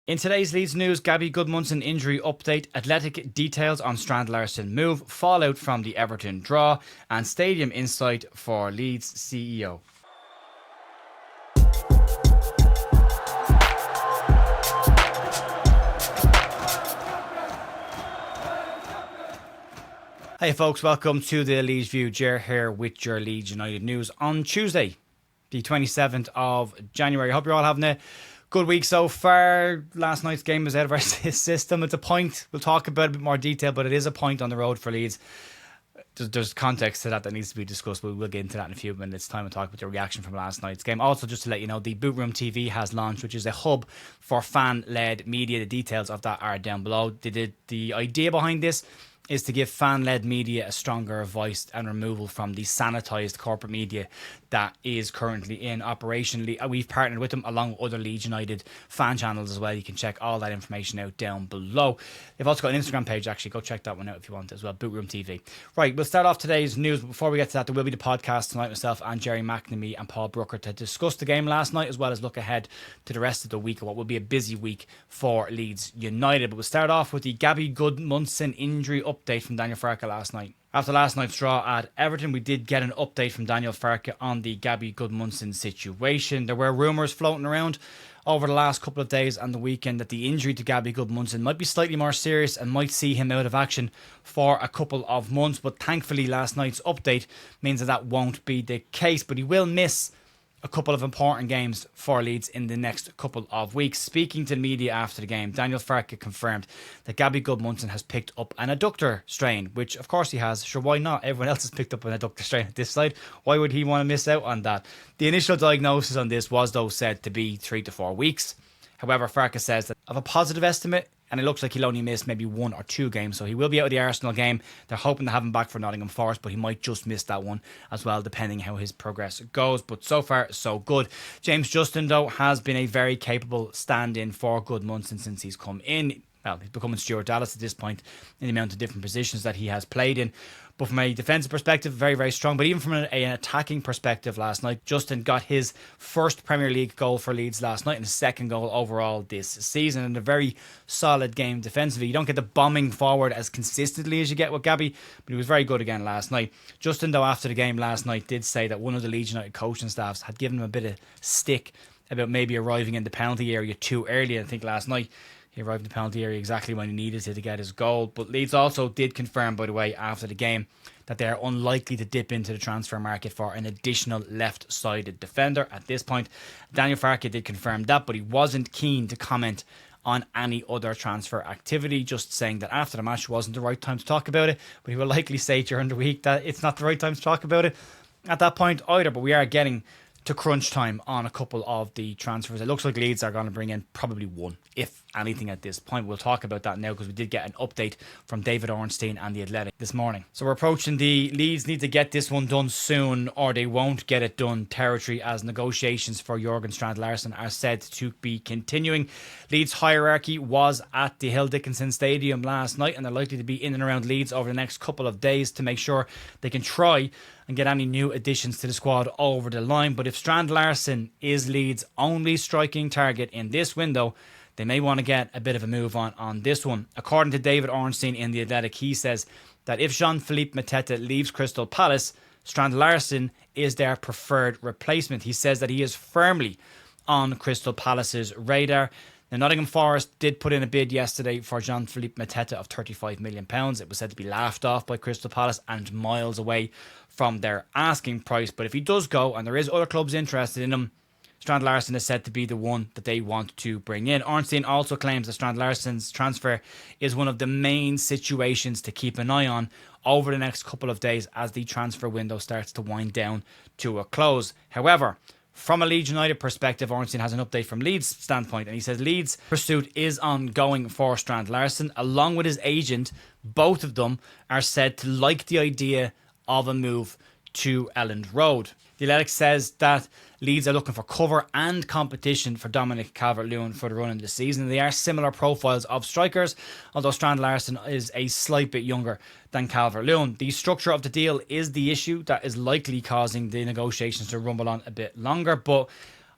In today's Leeds news, Gudmundsson injury update, Athletic details on Strand Larsen move, fallout from the Everton draw, and stadium insight for Leeds CEO. Hey folks, welcome to the Leeds View. Ger here with your Leeds United news on Tuesday, the 27th of January. I hope you're all having a good week so far. Last night's game was out of our system. It's a point. We'll talk about it in a bit more detail, but it is a point on the road for Leeds. There's context to that needs to be discussed, but we'll get into that in a few minutes' time and talk about the reaction from last night's game. Also, just to let you know, the Bootroom TV has launched, which is a hub for fan-led media. The details of that are down below. The idea behind this is to give fan-led media a stronger voice and removal from the sanitised corporate media that is currently in operation. We've partnered with them along with other Leeds United fan channels as well. You can check all that information out down below. They've also got an Instagram page, actually. Go check that one out if you want as well, Bootroom TV. Right, we'll start off today's news. But before we get to that, there will be the podcast tonight, myself and Jerry McNamee and Paul Brooker, to discuss the game last night as well as look ahead to the rest of the week, or what will be a busy week for Leeds United. But we'll start off with the Gudmundsson injury update from Daniel Farke last night. After last night's draw at Everton, we did get an update from Daniel Farke on the Gudmundsson situation. There were rumours floating around over the last couple of days and the weekend that the injury to Gudmundsson might be slightly more serious and might see him out of action for a couple of months. But thankfully, last night's update means that won't be the case. But he will miss a couple of important games for Leeds in the next couple of weeks. Speaking to the media after the game, Daniel Farke confirmed that Gudmundsson has picked up an adductor strain, which of course he has. Sure, why not? Everyone else has picked up an adductor strain at this side. Why would he want to miss out on that? The initial diagnosis on this was, though, said to be 3 to 4 weeks. However, Farke says that of a positive estimate, and it looks like he'll only miss maybe 1 or 2 games. So he will be out of the Arsenal game. They're hoping to have him back for Nottingham Forest, but he might just miss that one as well, depending how his progress goes. But so far, so good. James Justin, though, has been a very capable stand-in for Goodmanson since he's come in. Well, he's becoming Stuart Dallas at this point in the amount of different positions that he has played in. But from a defensive perspective, very, very strong. But even from an attacking perspective last night, Justin got his first Premier League goal for Leeds last night and his second goal overall this season. And a very solid game defensively. You don't get the bombing forward as consistently as you get with Gabby, but he was very good again last night. Justin, though, after the game last night, did say that one of the Leeds United coaching staffs had given him a bit of stick about maybe arriving in the penalty area too early. I think last night he arrived in the penalty area exactly when he needed to get his goal. But Leeds also did confirm, by the way, after the game, that they are unlikely to dip into the transfer market for an additional left-sided defender at this point. Daniel Farke did confirm that, but he wasn't keen to comment on any other transfer activity, just saying that after the match wasn't the right time to talk about it. But he will likely say during the week that it's not the right time to talk about it at that point either. But we are getting to crunch time on a couple of the transfers. It looks like Leeds are going to bring in probably one, if anything, at this point. We'll talk about that now because we did get an update from David Ornstein and the Athletic this morning. So we're approaching the Leeds need to get this one done soon or they won't get it done territory, as negotiations for Jurgen Strand Larsen are said to be continuing. Leeds hierarchy was at the Hill Dickinson Stadium last night, and they're likely to be in and around Leeds over the next couple of days to make sure they can try and get any new additions to the squad over the line. But if Strand Larsen is Leeds' only striking target in this window, they may want to get a bit of a move on this one. According to David Ornstein in The Athletic, he says that if Jean-Philippe Mateta leaves Crystal Palace, Strand Larsen is their preferred replacement. He says that he is firmly on Crystal Palace's radar. Now, Nottingham Forest did put in a bid yesterday for Jean-Philippe Mateta of £35 million. It was said to be laughed off by Crystal Palace and miles away from their asking price. But if he does go, and there is other clubs interested in him, Strand Larsen is said to be the one that they want to bring in. Ornstein also claims that Strand Larsen's transfer is one of the main situations to keep an eye on over the next couple of days as the transfer window starts to wind down to a close. However, from a Leeds United perspective, Ornstein has an update from Leeds' standpoint, and he says Leeds' pursuit is ongoing for Strand Larsen. Along with his agent, both of them are said to like the idea of a move to Elland Road. The Athletic says that Leeds are looking for cover and competition for Dominic Calvert-Lewin for the run in the season. They are similar profiles of strikers, although Strand Larsen is a slight bit younger than Calvert-Lewin. The structure of the deal is the issue that is likely causing the negotiations to rumble on a bit longer, but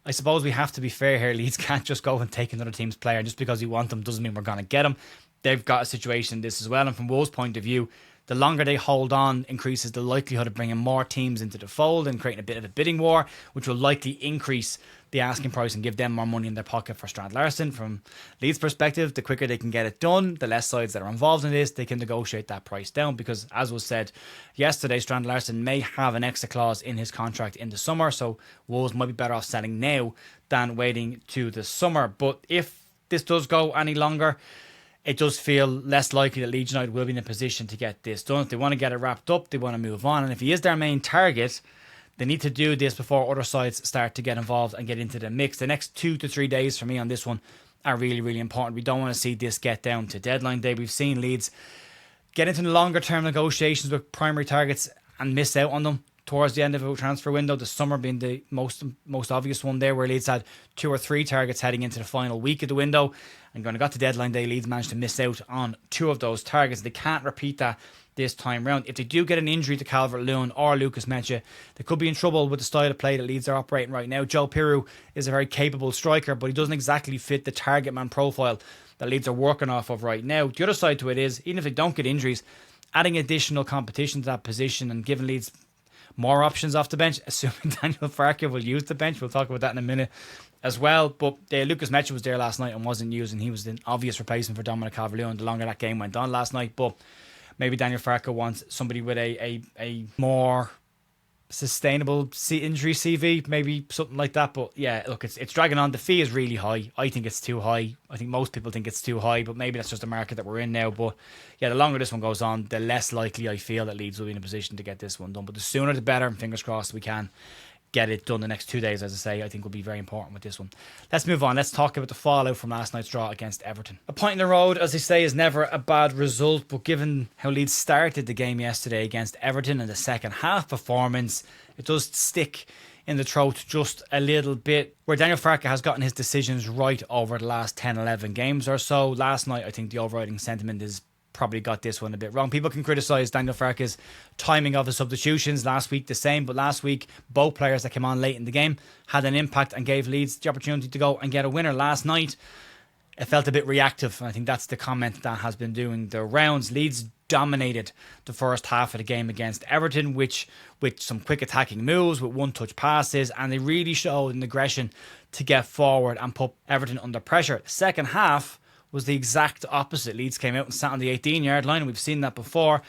I suppose we have to be fair here. Leeds can't just go and take another team's player. Just because we want them doesn't mean we're going to get them. They've got a situation in this as well. And from Wolves' point of view, the longer they hold on increases the likelihood of bringing more teams into the fold and creating a bit of a bidding war, which will likely increase the asking price and give them more money in their pocket for Strand Larsen. From Leeds' perspective, the quicker they can get it done, the less sides that are involved in this, they can negotiate that price down, because as was said yesterday, Strand Larsen may have an extra clause in his contract in the summer, so Wolves might be better off selling now than waiting to the summer. But if this does go any longer, it does feel less likely that Leeds United will be in a position to get this done. If they want to get it wrapped up, they want to move on, and if he is their main target, they need to do this before other sides start to get involved and get into the mix. The next 2 to 3 days for me on this one are really, really important. We don't want to see this get down to deadline day. We've seen Leeds get into the longer term negotiations with primary targets and miss out on them towards the end of a transfer window. The summer being the most obvious one there, where Leeds had 2 or 3 targets heading into the final week of the window. And when it got to deadline day, Leeds managed to miss out on 2 of those targets. They can't repeat that this time round. If they do get an injury to Calvert-Lewin or Lucas Mecha, they could be in trouble with the style of play that Leeds are operating right now. Joe Piroux is a very capable striker, but he doesn't exactly fit the target man profile that Leeds are working off of right now. The other side to it is, even if they don't get injuries, adding additional competition to that position and giving Leeds more options off the bench, assuming Daniel Farke will use the bench. We'll talk about that in a minute as well. But Lucas Mecha was there last night and wasn't used, and he was an obvious replacement for Dominic Calvert-Lewin the longer that game went on last night. But maybe Daniel Farke wants somebody with a more sustainable injury CV, maybe something like that. But yeah, look, it's dragging on. The fee is really high. I think it's too high. I think most people think it's too high, but maybe that's just the market that we're in now. But yeah, the longer this one goes on, the less likely I feel that Leeds will be in a position to get this one done. But the sooner the better, and fingers crossed we can get it done the next 2 days, as I say, I think will be very important with this one. Let's move on. Let's talk about the fallout from last night's draw against Everton. A point in the road, as they say, is never a bad result, but given how Leeds started the game yesterday against Everton and the second half performance, it does stick in the throat just a little bit. Where Daniel Farke has gotten his decisions right over the last 10-11 games or so, last night I think the overriding sentiment is probably got this one a bit wrong. People can criticise Daniel Farke's timing of the substitutions. Last week the same, but last week both players that came on late in the game had an impact and gave Leeds the opportunity to go and get a winner. Last night it felt a bit reactive, and I think that's the comment that has been doing the rounds. Leeds dominated the first half of the game against Everton, which with some quick attacking moves, with one-touch passes, and they really showed an aggression to get forward and put Everton under pressure. The second half was the exact opposite. Leeds came out and sat on the 18-yard line, and we've seen that before.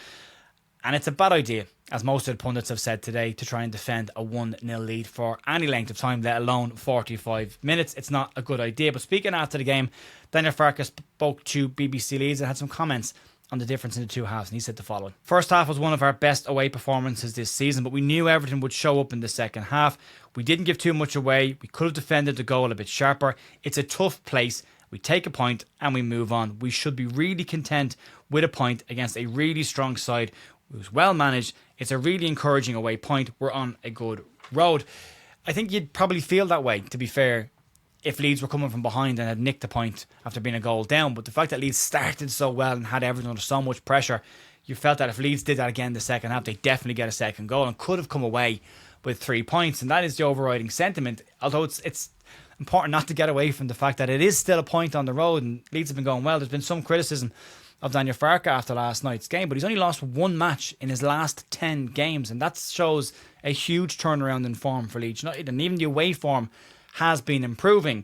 And it's a bad idea, as most of the pundits have said today, to try and defend a 1-0 lead for any length of time, let alone 45 minutes. It's not a good idea. But speaking after the game, Daniel Farke spoke to BBC Leeds and had some comments on the difference in the two halves, and he said the following. First half was one of our best away performances this season, but we knew Everton would show up in the second half. We didn't give too much away. We could have defended the goal a bit sharper. It's a tough place. We take a point and we move on. We should be really content with a point against a really strong side who's well managed. It's a really encouraging away point. We're on a good road. I think you'd probably feel that way, to be fair, if Leeds were coming from behind and had nicked a point after being a goal down. But the fact that Leeds started so well and had Everton under so much pressure, you felt that if Leeds did that again the second half, they'd definitely get a second goal and could have come away with 3 points. And that is the overriding sentiment. Although it's important not to get away from the fact that it is still a point on the road and Leeds have been going well. There's been some criticism of Daniel Farke after last night's game, but he's only lost 1 match in his last 10 games, and that shows a huge turnaround in form for Leeds United, and even the away form has been improving.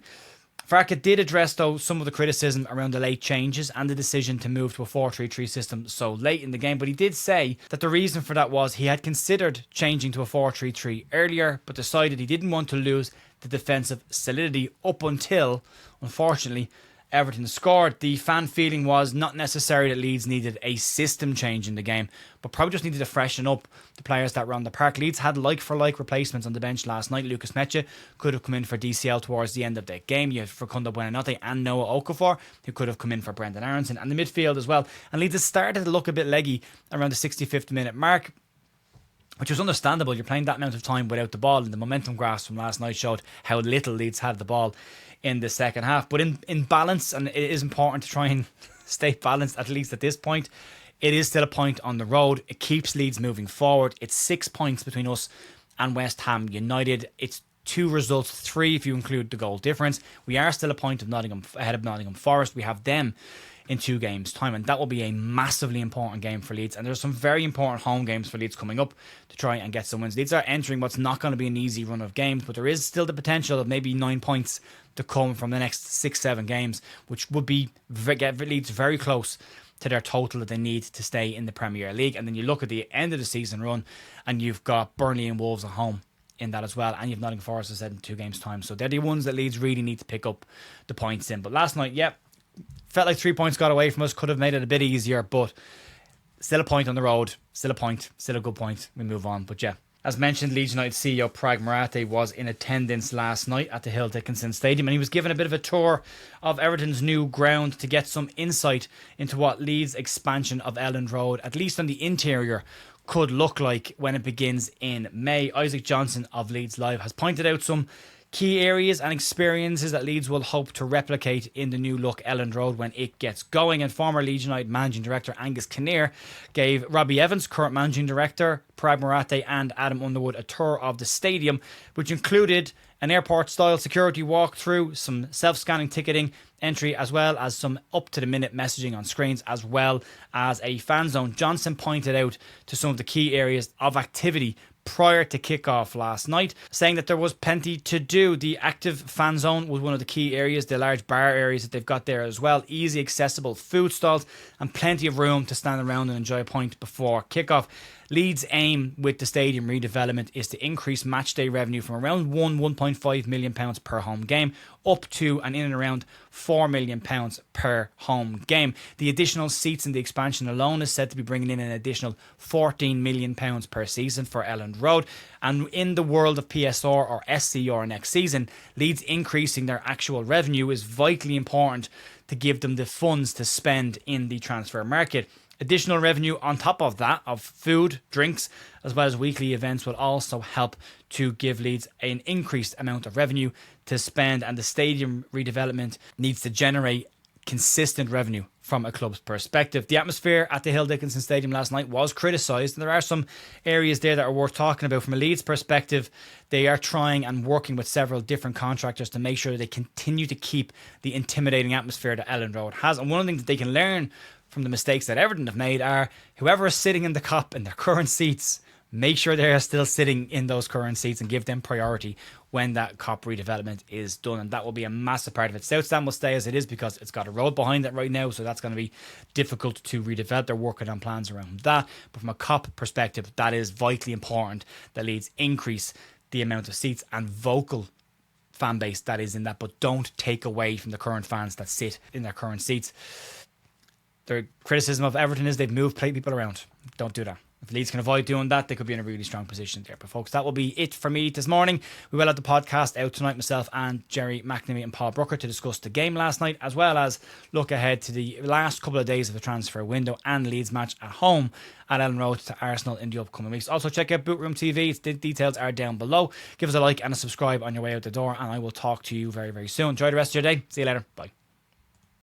Farke did address, though, some of the criticism around the late changes and the decision to move to a 4-3-3 system so late in the game, but he did say that the reason for that was he had considered changing to a 4-3-3 earlier, but decided he didn't want to lose the defensive solidity up until, unfortunately, Everton scored. The fan feeling was not necessarily that Leeds needed a system change in the game, but probably just needed to freshen up the players that were on the park. Leeds had like-for-like replacements on the bench last night. Lucas Mecha could have come in for DCL towards the end of the game. You had Facundo Buenanote and Noah Okafor, who could have come in for Brendan Aronson, and the midfield as well. And Leeds has started to look a bit leggy around the 65th minute mark, which was understandable. You're playing that amount of time without the ball, and the momentum graphs from last night showed how little Leeds had the ball in the second half. But in balance, and it is important to try and stay balanced, at least at this point, it is still a point on the road. It keeps Leeds moving forward. It's 6 points between us and West Ham United. It's 2 results, 3 if you include the goal difference. We are still a point of ahead of Nottingham Forest. We have them in 2 games' time, and that will be a massively important game for Leeds. And there's some very important home games for Leeds coming up to try and get some wins. Leeds are entering what's not going to be an easy run of games, but there is still the potential of maybe 9 points to come from the next 6-7 games, which would get Leeds very close to their total that they need to stay in the Premier League. And then you look at the end of the season run, and you've got Burnley and Wolves at home in that as well, and you've Nottingham Forest, as I said, in 2 games' time. So they're the ones that Leeds really need to pick up the points in. But last night, felt like 3 points got away from us, could have made it a bit easier, but still a point on the road, still a point, still a good point. We move on. But as mentioned, Leeds United CEO Prag Marathe was in attendance last night at the Hill Dickinson Stadium, and he was given a bit of a tour of Everton's new ground to get some insight into what Leeds' expansion of Elland Road, at least on the interior, could look like when it begins in May. Isaac Johnson of Leeds Live has pointed out some key areas and experiences that Leeds will hope to replicate in the new look Elland Road when it gets going. And former Leeds United Managing Director Angus Kinnear gave Robbie Evans, current Managing Director, Prag Marathe and Adam Underwood a tour of the stadium, which included an airport-style security walkthrough, some self-scanning ticketing entry, as well as some up-to-the-minute messaging on screens, as well as a fan zone. Johnson pointed out to some of the key areas of activity prior to kickoff last night, saying that there was plenty to do. The active fan zone was one of the key areas, the large bar areas that they've got there as well, easy accessible food stalls and plenty of room to stand around and enjoy a pint before kickoff. Leeds' aim with the stadium redevelopment is to increase matchday revenue from around £1.5 million per home game up to and in and around £4 million per home game. The additional seats in the expansion alone is said to be bringing in an additional £14 million per season for Elland Road. And in the world of PSR or SCR next season, Leeds increasing their actual revenue is vitally important to give them the funds to spend in the transfer market. Additional revenue on top of that of food, drinks, as well as weekly events will also help to give Leeds an increased amount of revenue to spend, and the stadium redevelopment needs to generate consistent revenue from a club's perspective. The atmosphere at the Hill Dickinson Stadium last night was criticised, and there are some areas there that are worth talking about. From a Leeds perspective, they are trying and working with several different contractors to make sure they continue to keep the intimidating atmosphere that Elland Road has. And one of the things that they can learn from the mistakes that Everton have made are whoever is sitting in the Kop in their current seats, make sure they are still sitting in those current seats and give them priority when that Kop redevelopment is done. And that will be a massive part of it. South Stand will stay as it is because it's got a road behind it right now, so that's going to be difficult to redevelop. They're working on plans around that. But from a Kop perspective, that is vitally important that Leeds increase the amount of seats and vocal fan base that is in that, but don't take away from the current fans that sit in their current seats. Their criticism of Everton is they've moved people around. Don't do that. If Leeds can avoid doing that, they could be in a really strong position there. But folks, that will be it for me this morning. We will have the podcast out tonight, myself and Jerry McNamee and Paul Brooker, to discuss the game last night, as well as look ahead to the last couple of days of the transfer window and Leeds match at home at Elland Road to Arsenal in the upcoming weeks. Also check out Bootroom TV. The details are down below. Give us a like and a subscribe on your way out the door, and I will talk to you very, very soon. Enjoy the rest of your day. See you later. Bye.